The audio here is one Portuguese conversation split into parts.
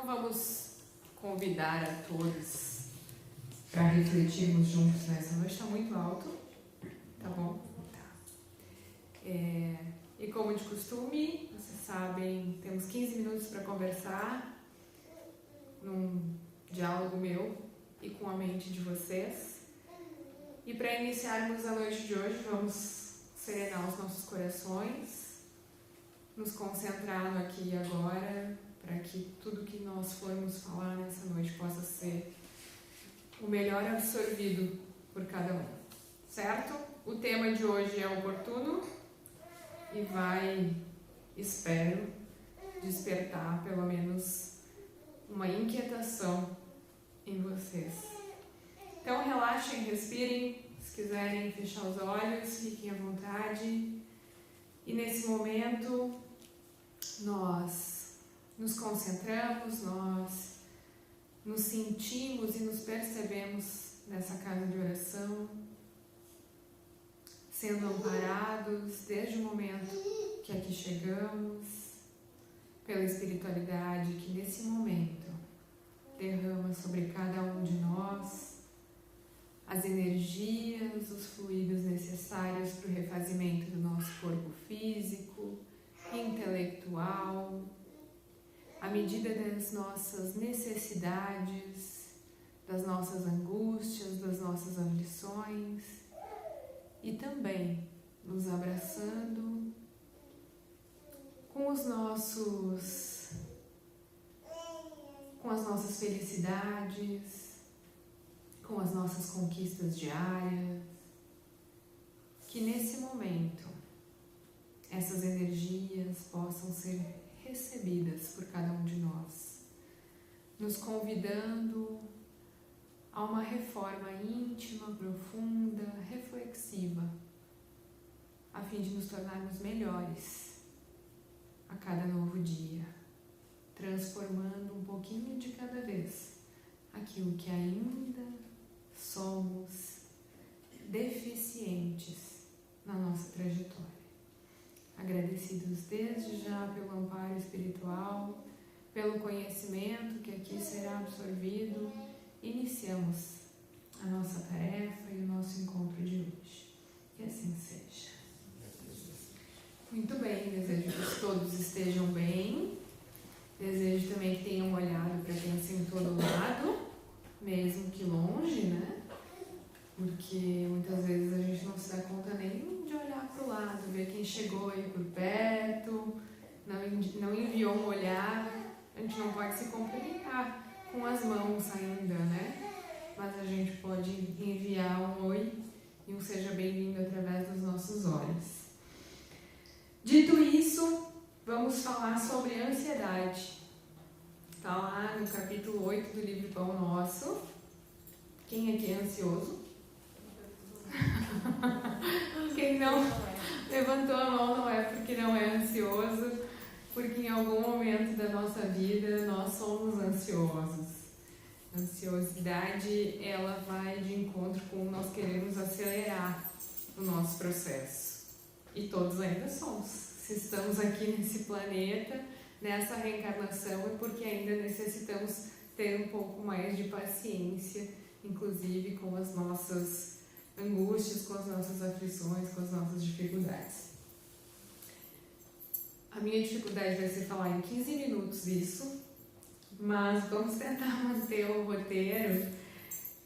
Então vamos convidar a todos para refletirmos juntos nessa noite. Está muito alto, tá bom? Tá. E como de costume, vocês sabem, temos 15 minutos para conversar num diálogo meu e com a mente de vocês. E para iniciarmos a noite de hoje, vamos serenar os nossos corações, nos concentrar no aqui e agora, para que tudo que nós formos falar nessa noite possa ser o melhor absorvido por cada um, certo? O tema de hoje é oportuno e vai, espero, despertar pelo menos uma inquietação em vocês. Então relaxem, respirem, se quiserem fechar os olhos, fiquem à vontade. E nesse momento nós nos concentramos, nós nos sentimos e nos percebemos nessa casa de oração, sendo amparados desde o momento que aqui chegamos, pela espiritualidade que nesse momento derrama sobre cada um de nós as energias, os fluidos necessários para o refazimento do nosso corpo físico, intelectual, à medida das nossas necessidades, das nossas angústias, das nossas ambições, e também nos abraçando com as nossas felicidades, com as nossas conquistas diárias, que nesse momento essas energias possam ser recebidas por cada um de nós, nos convidando a uma reforma íntima, profunda, reflexiva, a fim de nos tornarmos melhores a cada novo dia, transformando um pouquinho de cada vez aquilo que ainda somos deficientes na nossa trajetória. Agradecidos desde já pelo amparo espiritual, pelo conhecimento que aqui será absorvido, iniciamos a nossa tarefa e o nosso encontro de hoje. Que assim seja. Muito bem, desejo que todos estejam bem. Desejo também que tenham olhado para quem sentou do lado, mesmo que longe, né? Porque muitas vezes a gente não se dá conta nem de olhar para o lado, ver quem chegou aí por perto, não enviou um olhar. A gente não pode se cumprimentar com as mãos ainda, né? Mas a gente pode enviar um oi e um seja bem-vindo através dos nossos olhos. Dito isso, vamos falar sobre ansiedade. Está lá no capítulo 8 do livro Pão Nosso. Quem aqui é ansioso? Quem não levantou a mão não é porque não é ansioso, porque em algum momento da nossa vida nós somos ansiosos. A ansiosidade, ela vai de encontro com nós queremos acelerar o nosso processo. E todos ainda somos. Se estamos aqui nesse planeta, nessa reencarnação, é porque ainda necessitamos ter um pouco mais de paciência, inclusive com as nossas angústias, com as nossas aflições, com as nossas dificuldades. A minha dificuldade vai ser falar em 15 minutos isso, mas vamos tentar manter o roteiro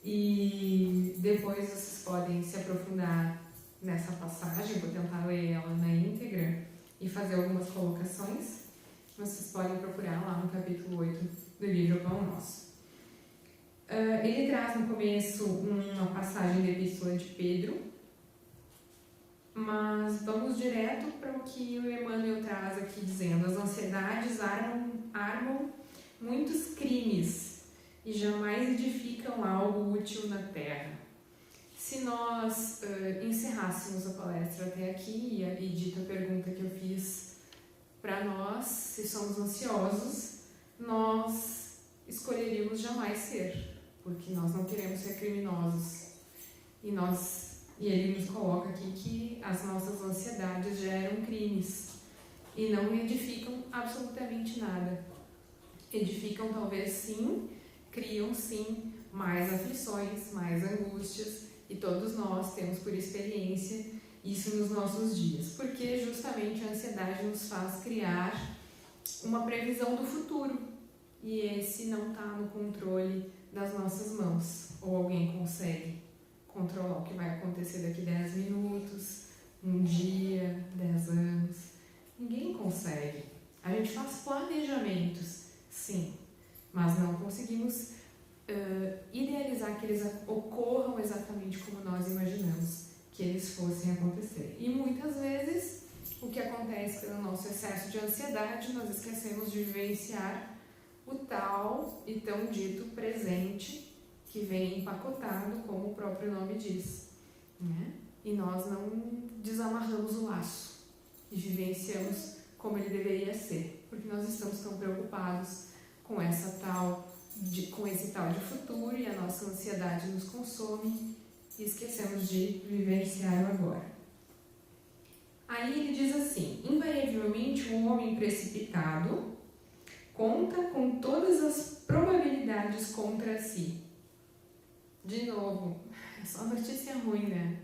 e depois vocês podem se aprofundar nessa passagem. Vou tentar ler ela na íntegra e fazer algumas colocações. Vocês podem procurar lá no capítulo 8 do livro Pão Nosso. Ele traz no começo uma passagem da Epístola de Pedro, mas vamos direto para o que o Emmanuel traz aqui dizendo: as ansiedades armam muitos crimes e jamais edificam algo útil na terra. Se nós encerrássemos a palestra até aqui e dita a pergunta que eu fiz para nós, se somos ansiosos, nós escolheríamos jamais ser, porque nós não queremos ser criminosos. E ele nos coloca aqui que as nossas ansiedades geram crimes e não edificam absolutamente nada. edificam talvez sim, criam sim mais aflições, mais angústias, e todos nós temos por experiência isso nos nossos dias, porque justamente a ansiedade nos faz criar uma previsão do futuro, e esse não está no controle das nossas mãos. Ou alguém consegue controlar o que vai acontecer daqui 10 minutos, um dia, 10 anos? Ninguém consegue. A gente faz planejamentos, sim, mas não conseguimos idealizar que eles ocorram exatamente como nós imaginamos que eles fossem acontecer. E muitas vezes o que acontece pelo nosso excesso de ansiedade, nós esquecemos de vivenciar o tal e tão dito presente que vem empacotado, como o próprio nome diz, né? E nós não desamarramos o laço e vivenciamos como ele deveria ser, porque nós estamos tão preocupados com esse tal de futuro, e a nossa ansiedade nos consome e esquecemos de vivenciar o agora. Aí ele diz assim: invariavelmente um homem precipitado conta com todas as probabilidades contra si. De novo, é só notícia ruim, né?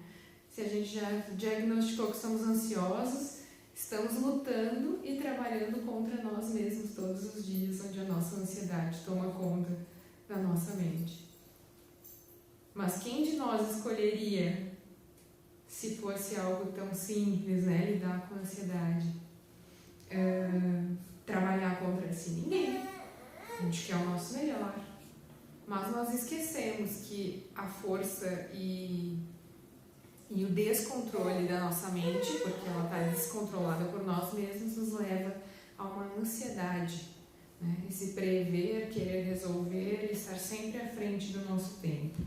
Se a gente já diagnosticou que estamos ansiosos, estamos lutando e trabalhando contra nós mesmos todos os dias, onde a nossa ansiedade toma conta da nossa mente. Mas quem de nós escolheria, se fosse algo tão simples, né, lidar com a ansiedade, trabalhar contra si? Ninguém. A gente quer o nosso melhor. Mas nós esquecemos que a força e o descontrole da nossa mente, porque ela está descontrolada por nós mesmos, nos leva a uma ansiedade, né? Esse prever, querer resolver, estar sempre à frente do nosso tempo.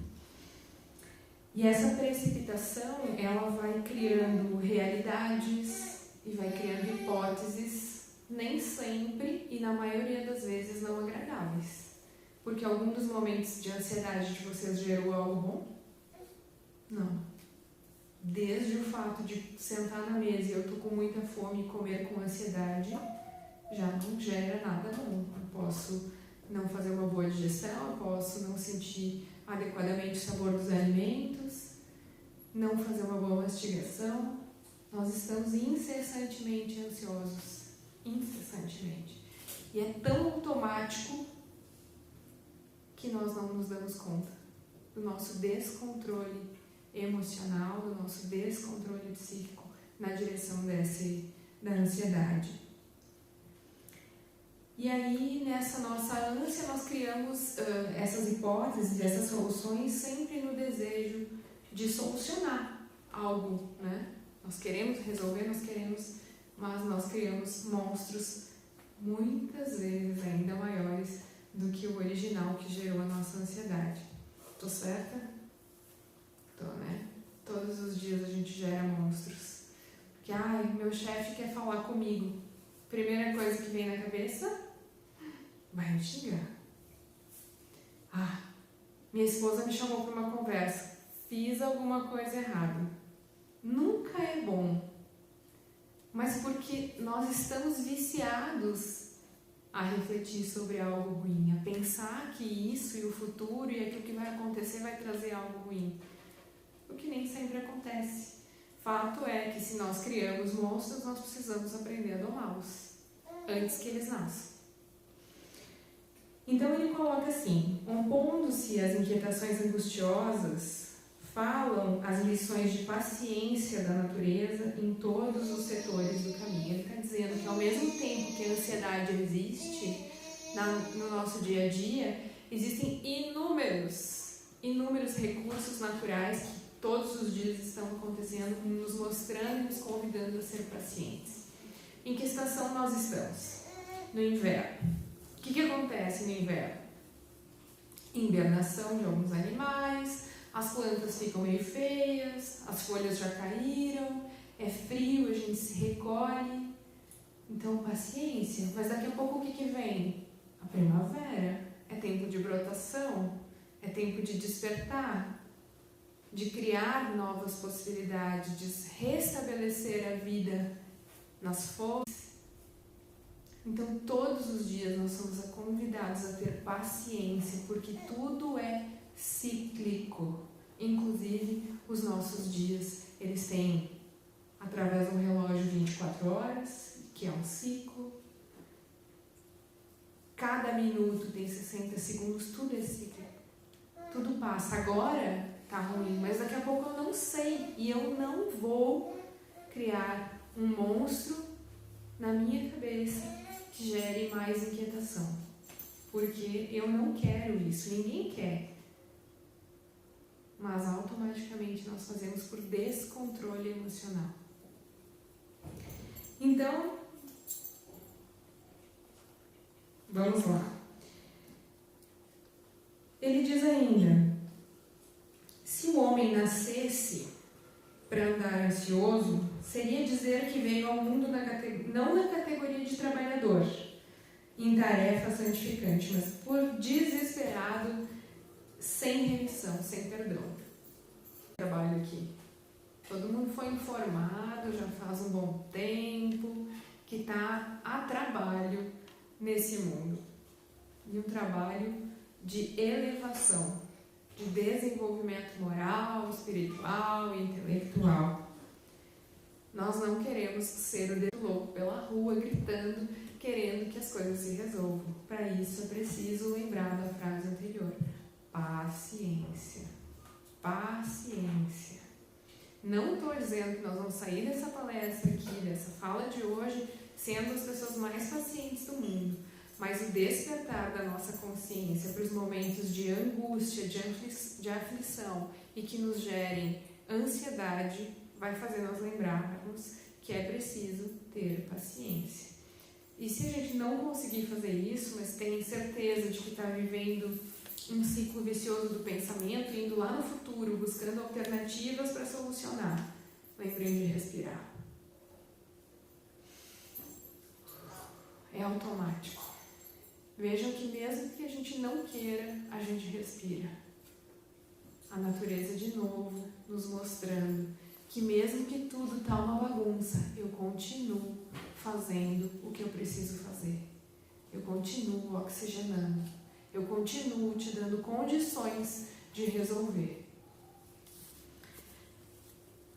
E essa precipitação, ela vai criando realidades e vai criando hipóteses, nem sempre e na maioria das vezes não agradáveis. Porque algum dos momentos de ansiedade de vocês gerou algo bom? Não. Desde o fato de sentar na mesa e eu tô com muita fome e comer com ansiedade, já não gera nada bom. Eu posso não fazer uma boa digestão, eu posso não sentir adequadamente o sabor dos alimentos, não fazer uma boa mastigação. Nós estamos incessantemente ansiosos. Incessantemente. E é tão automático que nós não nos damos conta do nosso descontrole emocional, do nosso descontrole psíquico na direção da ansiedade. E aí, nessa nossa ânsia, nós criamos essas hipóteses, essas soluções, sempre no desejo de solucionar algo, né? Nós queremos resolver, mas nós criamos monstros muitas vezes ainda maiores do que o original que gerou a nossa ansiedade. Tô certa? Tô, né? Todos os dias a gente gera monstros. Porque, meu chefe quer falar comigo. Primeira coisa que vem na cabeça, vai me xingar. Minha esposa me chamou para uma conversa. Fiz alguma coisa errada. Nunca é bom. Mas porque nós estamos viciados a refletir sobre algo ruim, a pensar que isso e o futuro e aquilo que vai acontecer vai trazer algo ruim. O que nem sempre acontece. Fato é que se nós criamos monstros, nós precisamos aprender a domá-los antes que eles nasçam. Então ele coloca assim: opondo-se às inquietações angustiosas, falam as lições de paciência da natureza em todos os setores do caminho. Ele está dizendo que ao mesmo tempo que a ansiedade existe no nosso dia a dia, existem inúmeros recursos naturais que todos os dias estão acontecendo, nos mostrando e nos convidando a ser pacientes. Em que estação nós estamos? No inverno. O que acontece no inverno? Hibernação de alguns animais, as plantas ficam meio feias, as folhas já caíram, é frio, a gente se recolhe. Então, paciência. Mas daqui a pouco o que vem? A primavera. É tempo de brotação, é tempo de despertar, de criar novas possibilidades, de restabelecer a vida nas folhas. Então, todos os dias nós somos convidados a ter paciência, porque tudo é cíclico. Inclusive, os nossos dias, eles têm, através de um relógio, 24 horas, que é um ciclo. Cada minuto tem 60 segundos, tudo é cíclico. Tudo passa. Agora tá ruim, mas daqui a pouco eu não sei. E eu não vou criar um monstro na minha cabeça que gere mais inquietação. Porque eu não quero isso, ninguém quer. Mas automaticamente nós fazemos por descontrole emocional. Então, vamos lá. Ele diz ainda: se o homem nascesse para andar ansioso, seria dizer que veio ao mundo não na categoria de trabalhador, em tarefa santificante, mas por desesperado, sem remissão, sem perdão. Trabalho aqui. Todo mundo foi informado, já faz um bom tempo, que está a trabalho nesse mundo. E um trabalho de elevação, de desenvolvimento moral, espiritual e intelectual. Nós não queremos ser o dedo louco pela rua, gritando, querendo que as coisas se resolvam. Para isso é preciso lembrar da frase anterior: paciência. Paciência. Não estou dizendo que nós vamos sair dessa palestra aqui, dessa fala de hoje, sendo as pessoas mais pacientes do mundo. Mas o despertar da nossa consciência para os momentos de angústia, de aflição e que nos gerem ansiedade, vai fazer nós lembrarmos que é preciso ter paciência. E se a gente não conseguir fazer isso, mas tem certeza de que está vivendo um ciclo vicioso do pensamento, indo lá no futuro, buscando alternativas para solucionar, lembrem de respirar. É automático. Vejam que mesmo que a gente não queira, a gente respira. A natureza de novo nos mostrando que mesmo que tudo está uma bagunça, eu continuo fazendo o que eu preciso fazer. Eu continuo oxigenando. Eu continuo te dando condições de resolver.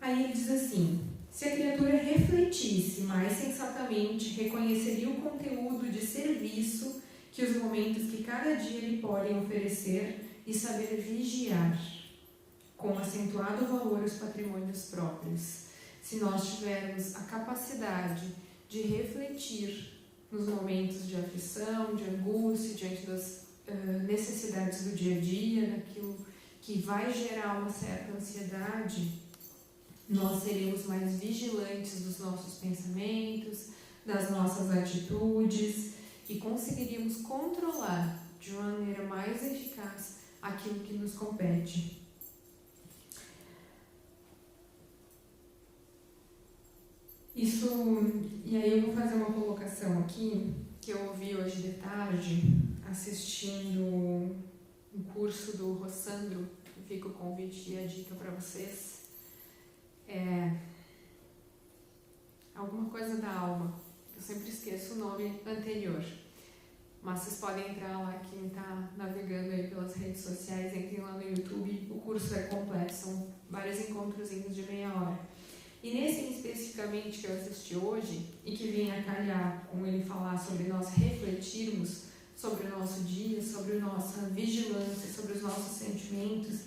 Aí ele diz assim: se a criatura refletisse mais sensatamente, reconheceria o conteúdo de serviço que os momentos que cada dia lhe podem oferecer e saber vigiar, com acentuado valor os patrimônios próprios. Se nós tivermos a capacidade de refletir nos momentos de aflição, de angústia, diante das necessidades do dia a dia, daquilo que vai gerar uma certa ansiedade, nós seremos mais vigilantes dos nossos pensamentos, das nossas atitudes e conseguiríamos controlar de uma maneira mais eficaz aquilo que nos compete. E aí eu vou fazer uma colocação aqui, que eu ouvi hoje de tarde, assistindo um curso do Rossandro, que fica o convite e a dica para vocês. Alguma coisa da alma, eu sempre esqueço o nome anterior, mas vocês podem entrar lá, quem está navegando aí pelas redes sociais, entrem lá no YouTube, o curso é completo, são vários encontrozinhos de meia hora. E nesse especificamente que eu assisti hoje, e que vem a calhar com ele falar sobre nós refletirmos sobre o nosso dia, sobre a nossa vigilância, sobre os nossos sentimentos,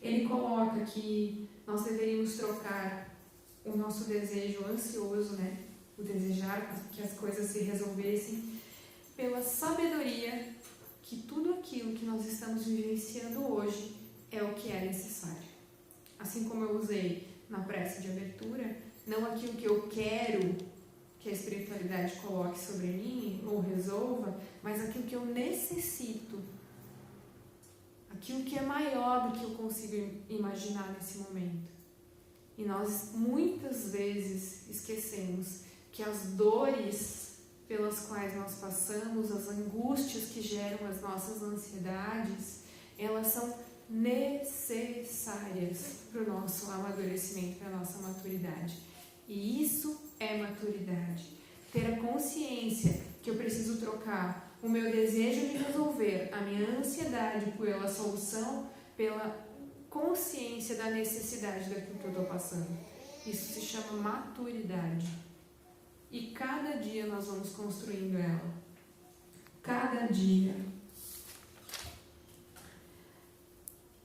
ele coloca que nós deveríamos trocar o nosso desejo ansioso, o desejar que as coisas se resolvessem, pela sabedoria que tudo aquilo que nós estamos vivenciando hoje é o que é necessário. Assim como eu usei na prece de abertura, não aquilo que eu quero que a espiritualidade coloque sobre mim ou resolva, mas aquilo que eu necessito, aquilo que é maior do que eu consigo imaginar nesse momento. E nós muitas vezes esquecemos que as dores pelas quais nós passamos, as angústias que geram as nossas ansiedades, elas são necessárias para o nosso amadurecimento, para a nossa maturidade. E isso é maturidade. Ter a consciência que eu preciso trocar o meu desejo de resolver, a minha ansiedade pela solução, pela consciência da necessidade daquilo que eu estou passando. Isso se chama maturidade. E cada dia nós vamos construindo ela. Cada dia.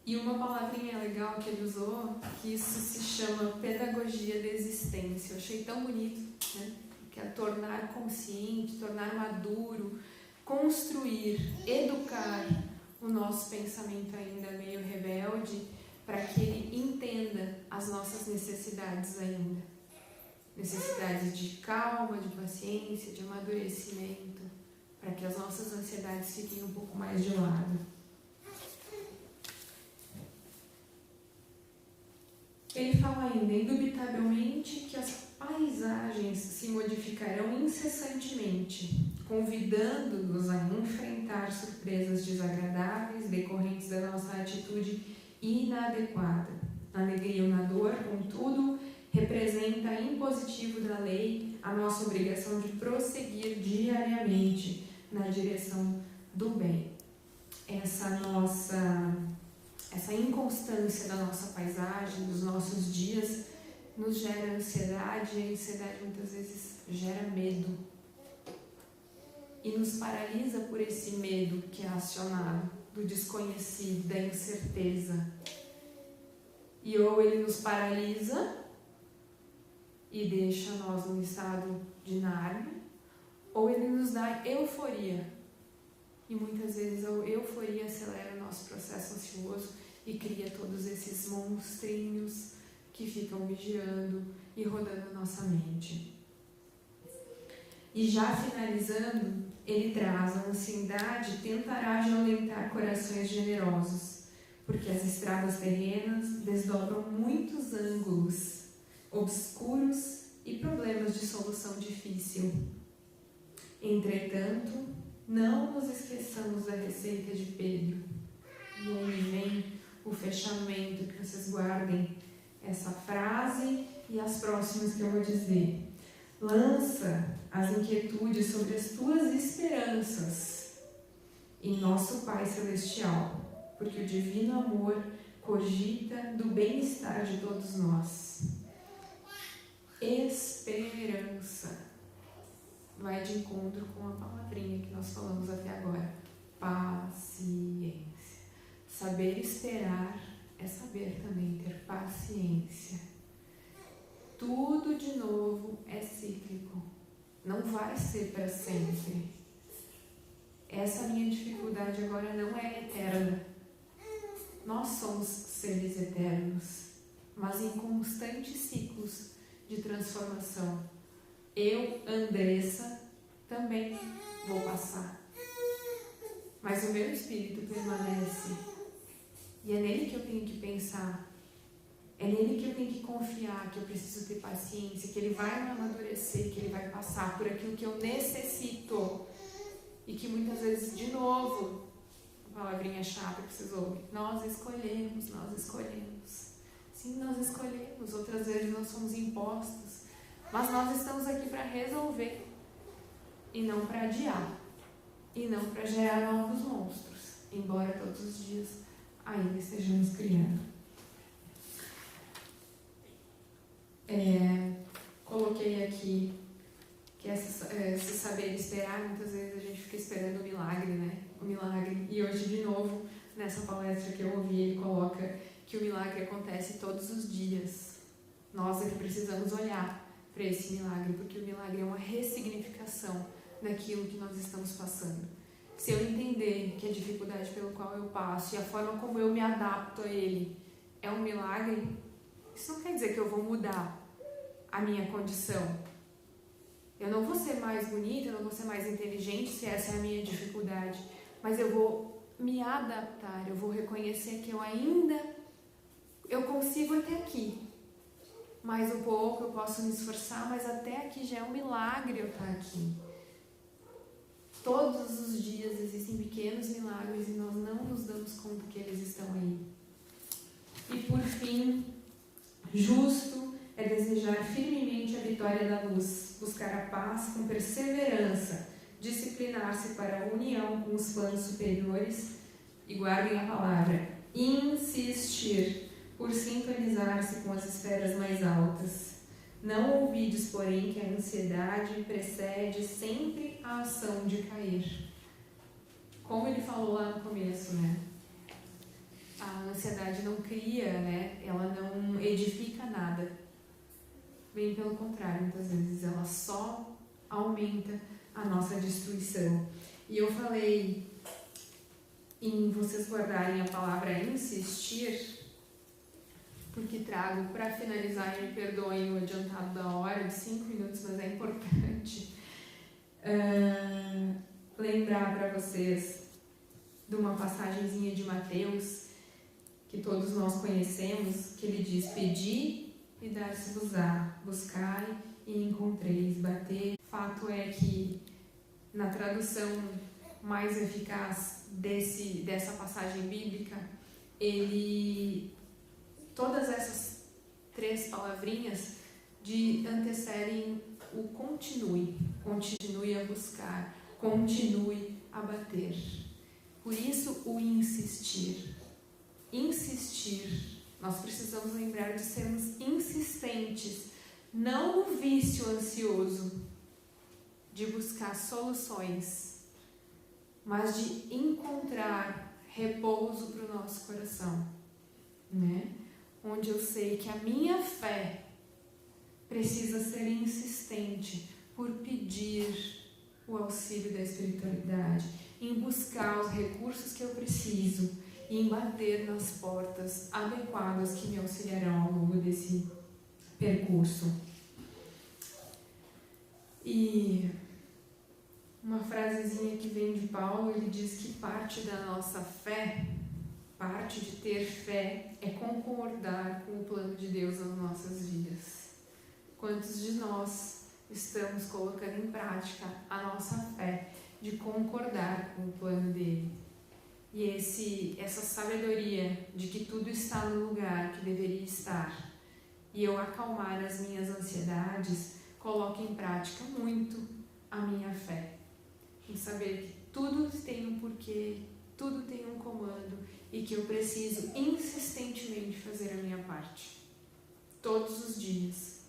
E uma palavrinha legal que ele usou, que isso se chama pedagogia da existência. Eu achei tão bonito, né? Que é tornar consciente, tornar maduro, construir, educar o nosso pensamento ainda meio rebelde, para que ele entenda as nossas necessidades ainda. Necessidades de calma, de paciência, de amadurecimento, para que as nossas ansiedades fiquem um pouco mais de lado. Ele fala ainda, indubitavelmente, que as paisagens se modificarão incessantemente, convidando-nos a enfrentar surpresas desagradáveis decorrentes da nossa atitude inadequada. A alegria ou na dor, contudo, representa impositivo da lei a nossa obrigação de prosseguir diariamente na direção do bem. Essa inconstância da nossa paisagem, dos nossos dias, nos gera ansiedade, e a ansiedade muitas vezes gera medo. E nos paralisa por esse medo que é acionado, do desconhecido, da incerteza. E ou ele nos paralisa e deixa nós num estado de Nárnia, ou ele nos dá euforia. E muitas vezes a euforia acelera o nosso processo ansioso e cria todos esses monstrinhos que ficam vigiando e rodando a nossa mente. E já finalizando, ele traz a ansiedade tentará violentar corações generosos, porque as estradas terrenas desdobram muitos ângulos obscuros e problemas de solução difícil. Entretanto, não nos esqueçamos da receita de Pedro. E aí vem o fechamento, que vocês guardem essa frase e as próximas que eu vou dizer. Lança as inquietudes sobre as tuas esperanças em nosso Pai Celestial, porque o divino amor cogita do bem-estar de todos nós. Esperança vai de encontro com a palavrinha que nós falamos até agora. Paciência. Saber esperar é saber também ter paciência. Tudo de novo é cíclico. Não vai ser para sempre. Essa minha dificuldade agora não é eterna. Nós somos seres eternos, mas em constantes ciclos de transformação. Eu, Andressa, também vou passar. Mas o meu espírito permanece. E é nele que eu tenho que pensar. É nele que eu tenho que confiar, que eu preciso ter paciência, que ele vai me amadurecer, que ele vai passar por aquilo que eu necessito. E que muitas vezes, de novo, a palavrinha chata que vocês ouvem, nós escolhemos. Sim, nós escolhemos. Outras vezes nós somos impostos. Mas nós estamos aqui para resolver. E não para adiar. E não para gerar novos monstros. Embora todos os dias ainda estejamos criando. Coloquei aqui que esse saber esperar, muitas vezes a gente fica esperando o milagre, né? O milagre. E hoje, de novo, nessa palestra que eu ouvi, ele coloca que o milagre acontece todos os dias. Nós é que precisamos olhar para esse milagre, porque o milagre é uma ressignificação daquilo que nós estamos passando. Se eu entender que a dificuldade pelo qual eu passo e a forma como eu me adapto a ele é um milagre, isso não quer dizer que eu vou mudar a minha condição. Eu não vou ser mais bonita, eu não vou ser mais inteligente se essa é a minha dificuldade, mas eu vou me adaptar, eu vou reconhecer que eu consigo até aqui. Mais um pouco eu posso me esforçar, mas até aqui já é um milagre eu estar aqui. Todos os dias existem pequenos milagres e nós não nos damos conta que eles estão aí. E por fim, justo é desejar firmemente a vitória da luz, buscar a paz com perseverança, disciplinar-se para a união com os planos superiores e guardem a palavra, insistir, por sintonizar-se com as esferas mais altas. Não ouvides, porém, que a ansiedade precede sempre a ação de cair. Como ele falou lá no começo, né? A ansiedade não cria, né? Ela não edifica nada. Bem pelo contrário, muitas vezes ela só aumenta a nossa destruição. E eu falei em vocês guardarem a palavra insistir, porque trago para finalizar, e me perdoem o adiantado da hora de 5 minutos, mas é importante lembrar para vocês de uma passagenzinha de Mateus, que todos nós conhecemos, que ele diz: pedi e dar-se-vos-á, buscai e encontreis, bater. Fato é que na tradução mais eficaz dessa passagem bíblica, todas essas 3 palavrinhas antecedem o continue a buscar, continue a bater. Por isso o insistir, nós precisamos lembrar de sermos insistentes, não o vício ansioso de buscar soluções, mas de encontrar repouso para o nosso coração, né? Onde eu sei que a minha fé precisa ser insistente por pedir o auxílio da espiritualidade, em buscar os recursos que eu preciso e em bater nas portas adequadas que me auxiliarão ao longo desse percurso. E uma frasezinha que vem de Paulo, ele diz que parte da nossa fé, parte de ter fé, é concordar com o plano de Deus nas nossas vidas. Quantos de nós estamos colocando em prática a nossa fé de concordar com o plano dele? E essa sabedoria de que tudo está no lugar que deveria estar, e eu acalmar as minhas ansiedades, coloco em prática muito a minha fé. Em saber que tudo tem um porquê, tudo tem um comando e que eu preciso insistentemente fazer a minha parte. Todos os dias.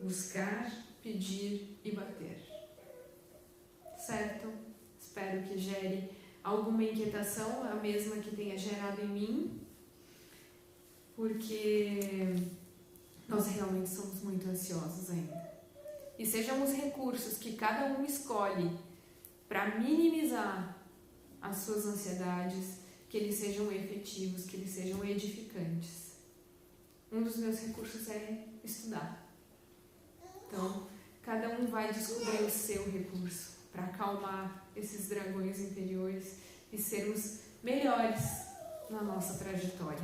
Buscar, pedir e bater. Certo? Espero que gere alguma inquietação, a mesma que tenha gerado em mim, porque nós realmente somos muito ansiosos ainda. E sejam os recursos que cada um escolhe para minimizar as suas ansiedades, que eles sejam efetivos, que eles sejam edificantes. Um dos meus recursos é estudar. Então, cada um vai descobrir o seu recurso para acalmar esses dragões interiores e sermos melhores na nossa trajetória.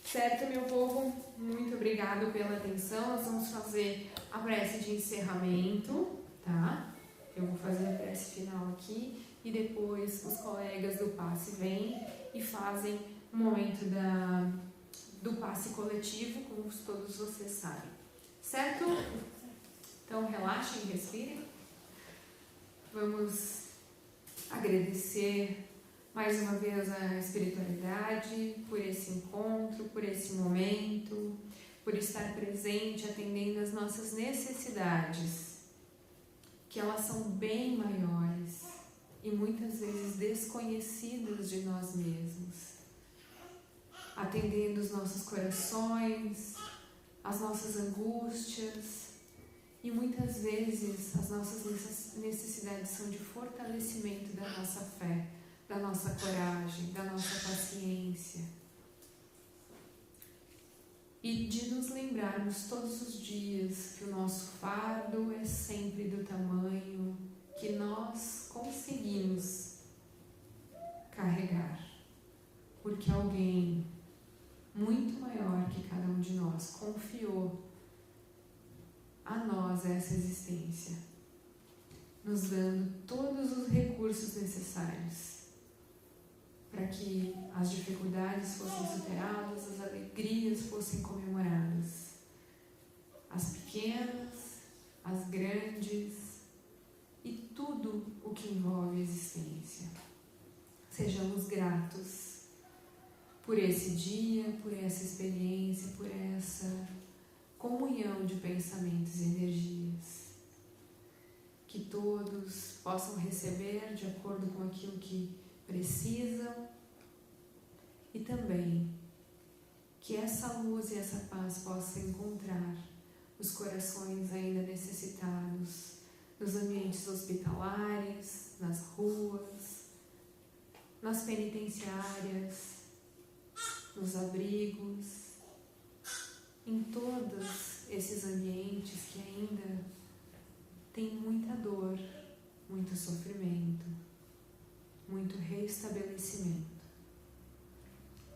Certo, meu povo? Muito obrigado pela atenção. Nós vamos fazer a prece de encerramento, tá? Eu vou fazer a prece final aqui e depois os colegas do passe vêm e fazem um momento do passe coletivo, como todos vocês sabem. Certo? Então relaxem e respirem. Vamos agradecer mais uma vez a espiritualidade por esse encontro, por esse momento, por estar presente, atendendo às nossas necessidades, que elas são bem maiores e muitas vezes desconhecidas de nós mesmos. Atendendo os nossos corações, as nossas angústias, e muitas vezes as nossas necessidades são de fortalecimento da nossa fé, da nossa coragem, da nossa paciência. E de nos lembrarmos todos os dias que o nosso fardo é sempre do tamanho que nós conseguimos carregar. Porque alguém muito maior que cada um de nós confiou a nós essa existência, nos dando todos os recursos necessários para que as dificuldades fossem superadas, as alegrias fossem comemoradas, as pequenas as grandes e tudo o que envolve a existência. Sejamos gratos por esse dia, por essa experiência, por essa comunhão de pensamentos e energias. Que todos possam receber de acordo com aquilo que precisam e também que essa luz e essa paz possam encontrar os corações ainda necessitados nos ambientes hospitalares, nas ruas, nas penitenciárias, nos abrigos, em todos esses ambientes que ainda têm muita dor, muito sofrimento, muito reestabelecimento.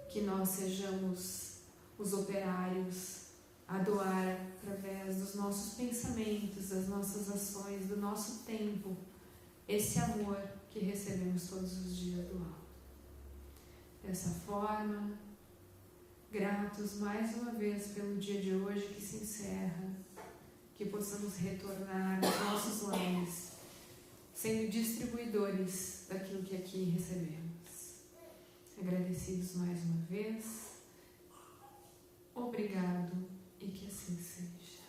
Que nós sejamos os operários a doar através dos nossos pensamentos, das nossas ações, do nosso tempo, esse amor que recebemos todos os dias do alto. Dessa forma, gratos mais uma vez pelo dia de hoje que se encerra, que possamos retornar aos nossos lares, sendo distribuidores daquilo que aqui recebemos. Agradecidos mais uma vez, obrigado e que assim seja.